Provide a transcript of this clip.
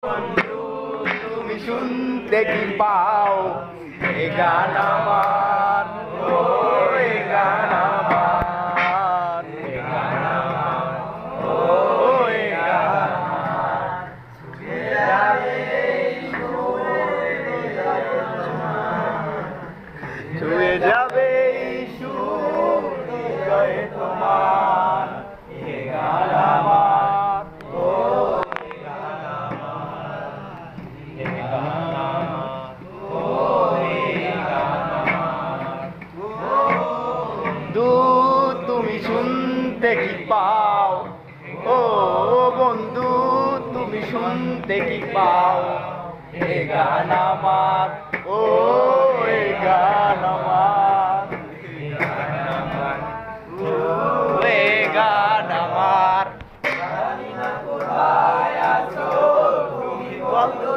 বন্ধু তুমি শুনতে কি পাও এ গান আমার, ও এ গান আমার, এ গান আমার, ও এ গান আমার। ছুঁয়ে যাবে ছুঁয়ে যাবে সুর হৃদয়ে তোমার, এ গান আমার, ও এ গান আমার, এ গান আমার, ও এ গান আমার। বন্ধু তুমি শুনতে কি পাও, ও বন্ধু তুমি শুনতে কি পাও এ গান আমার, ও এ গান আমার, এ গান আমার, ও এ গান আমার। জানি না কোথায় আছো তুমি, বন্ধু